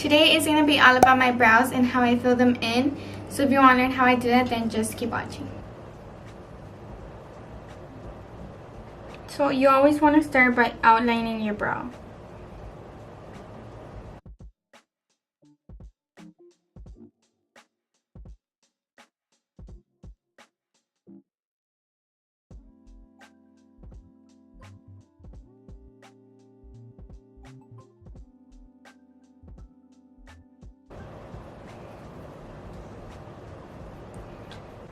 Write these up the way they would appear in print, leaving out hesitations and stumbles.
today is going to be all about my brows and how I fill them in. So if you want to learn how I do that, then just keep watching. So you always want to start by outlining your brow.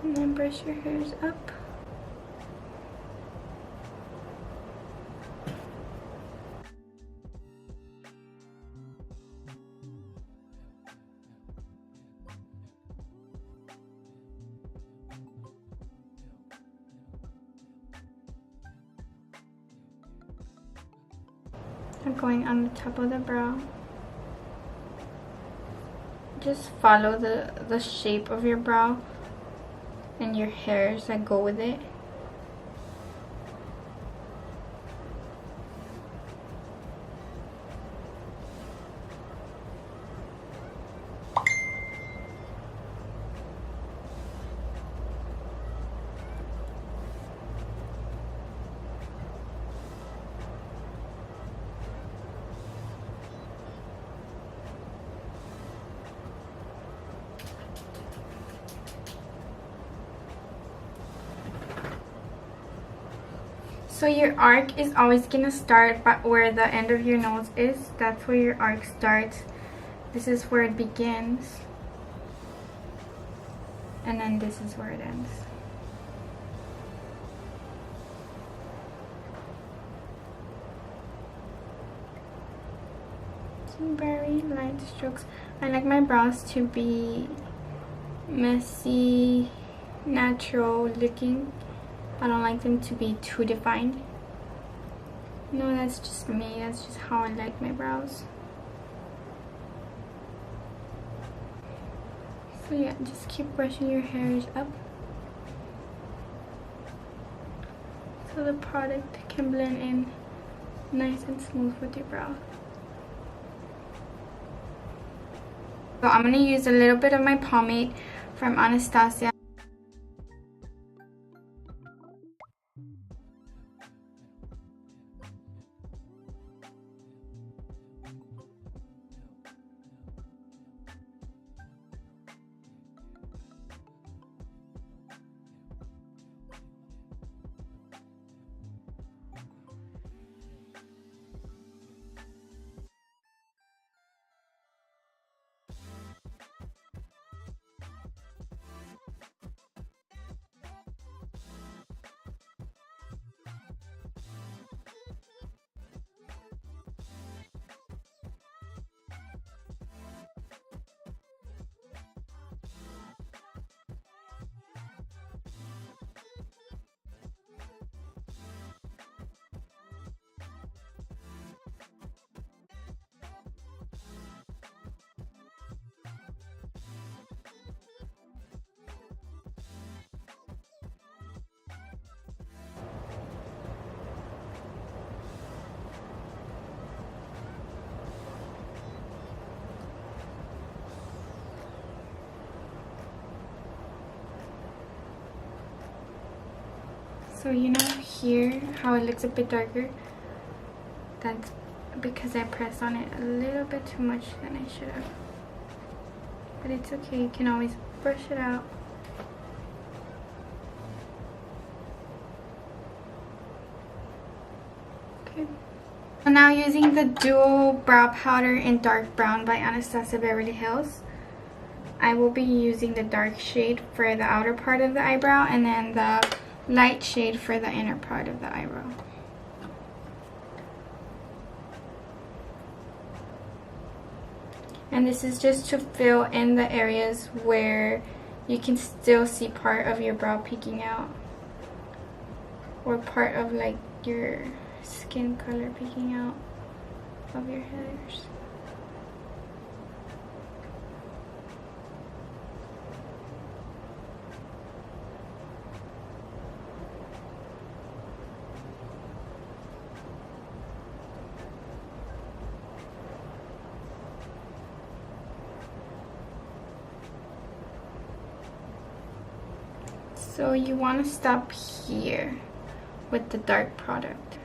And then brush your hairs up. I'm going on the top of the brow. Just follow the shape of your brow and your hairs that go with it. So your arc is always going to start by where the end of your nose is. That's where your arc starts. This is where it begins. And then this is where it ends. Some very light strokes. I like my brows to be messy, natural looking. I don't like them to be too defined. No, that's just me. That's just how I like my brows. So yeah, just keep brushing your hairs up so the product can blend in nice and smooth with your brow. So I'm going to use a little bit of my pomade from Anastasia. So you know here how it looks a bit darker? That's because I pressed on it a little bit too much than I should have. But it's okay, you can always brush it out. Okay. So now using the Duo Brow Powder in Dark Brown by Anastasia Beverly Hills, I will be using the dark shade for the outer part of the eyebrow and then the light shade for the inner part of the eyebrow. And this is just to fill in the areas where you can still see part of your brow peeking out, or part of like your skin color peeking out of your hairs. So you want to stop here with the dark product.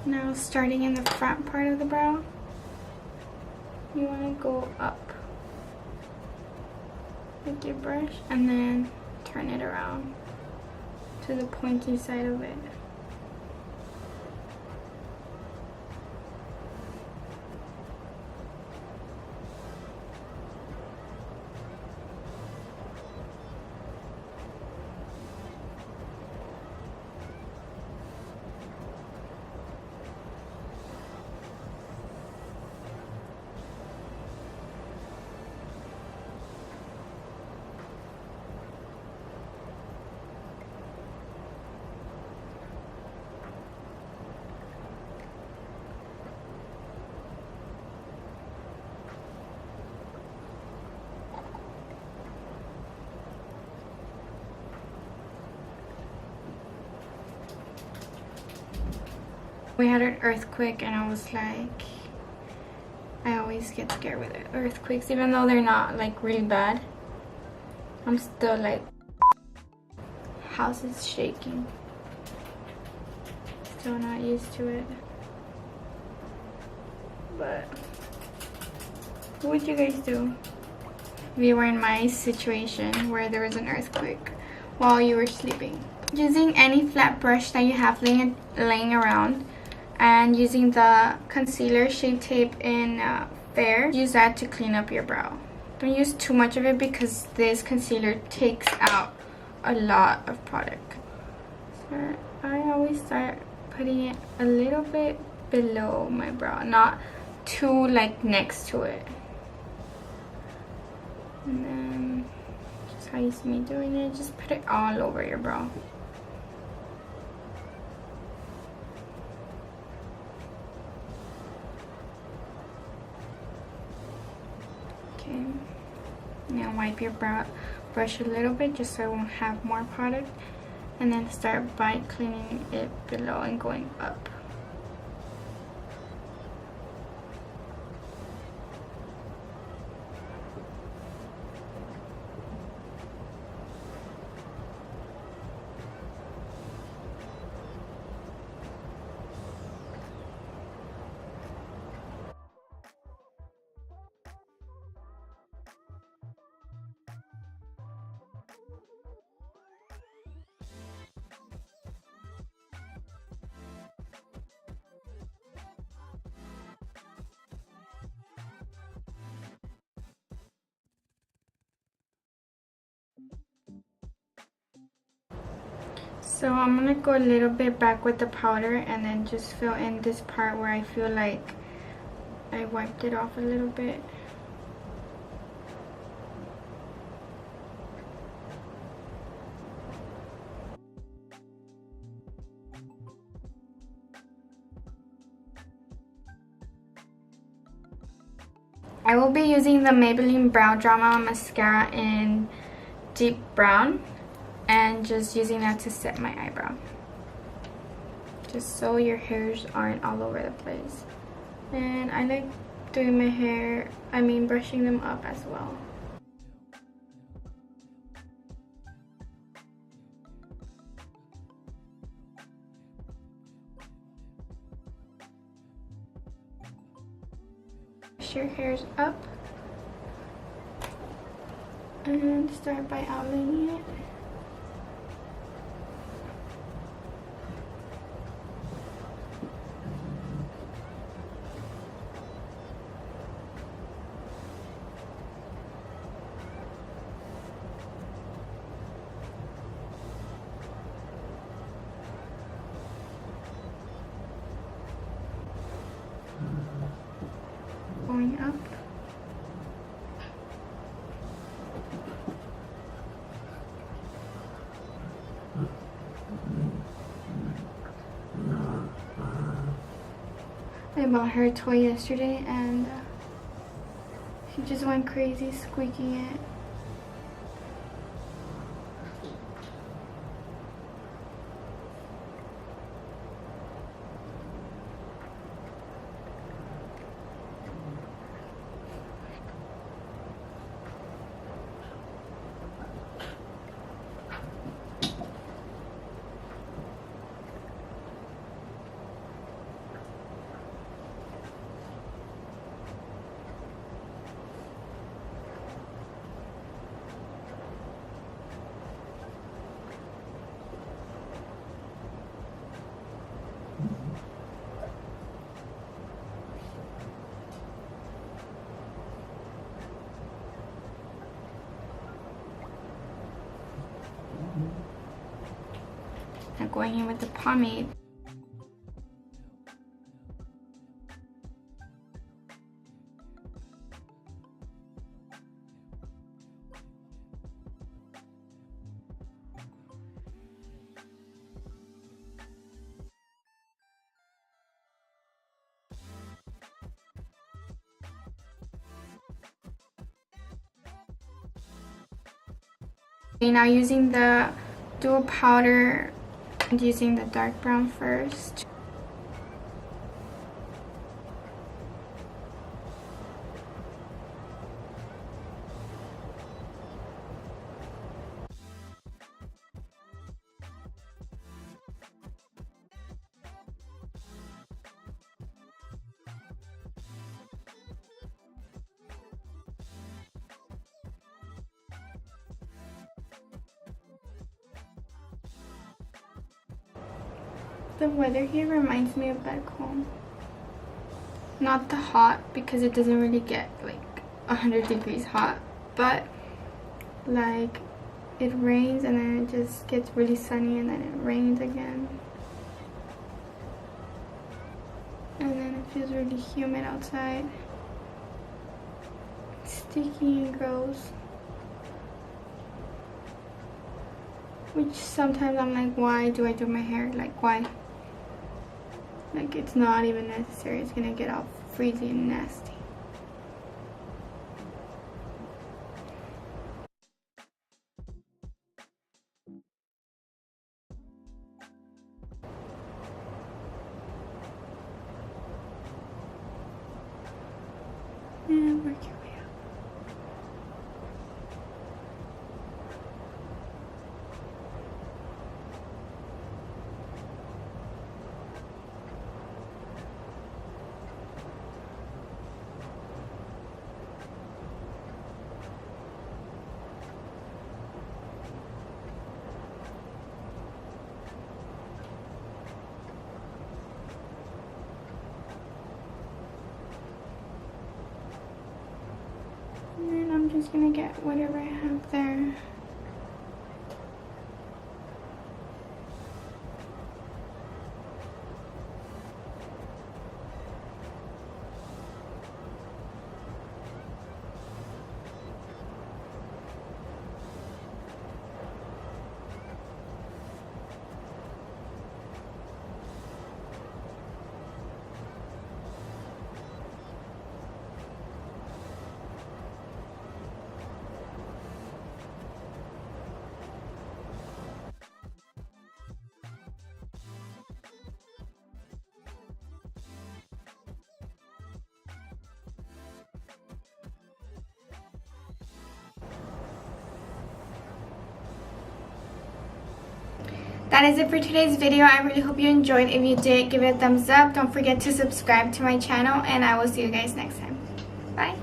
Now starting in the front part of the brow, you want to go up with your brush and then turn it around to the pointy side of it. We had an earthquake and I was like, I always get scared with earthquakes, even though they're not like really bad. I'm still like, house is shaking. Still not used to it. But what would you guys do if you were in my situation where there was an earthquake while you were sleeping? Using any flat brush that you have laying around, and using the concealer Shape Tape in Fair, use that to clean up your brow. Don't use too much of it because this concealer takes out a lot of product. So I always start putting it a little bit below my brow, not too like next to it. And then just how you see me doing it, just put it all over your brow. Okay, now wipe your brush a little bit just so it won't have more product, and then start by cleaning it below and going up. So I'm gonna go a little bit back with the powder and then just fill in this part where I feel like I wiped it off a little bit. I will be using the Maybelline Brow Drama Mascara in Deep Brown and just using that to set my eyebrow, just so your hairs aren't all over the place. And I like doing my hair, brushing them up as well. Brush your hairs up and start by outlining it. Going up. I bought her a toy yesterday and she just went crazy squeaking it. and going in with the pomade. Okay, now using the dual powder and using the dark brown first. The weather here reminds me of back home. Not the hot, because it doesn't really get like 100 degrees hot, but like it rains and then it just gets really sunny and then it rains again. And then it feels really humid outside. It's sticky and gross. Which sometimes I'm like, why do I do my hair? Like, why? Like, it's not even necessary. It's gonna get all freezing and nasty. And work your way up. And then I'm just gonna get whatever I have there. That is it for today's video. I really hope you enjoyed. If you did, give it a thumbs up. Don't forget to subscribe to my channel, and I will see you guys next time. Bye.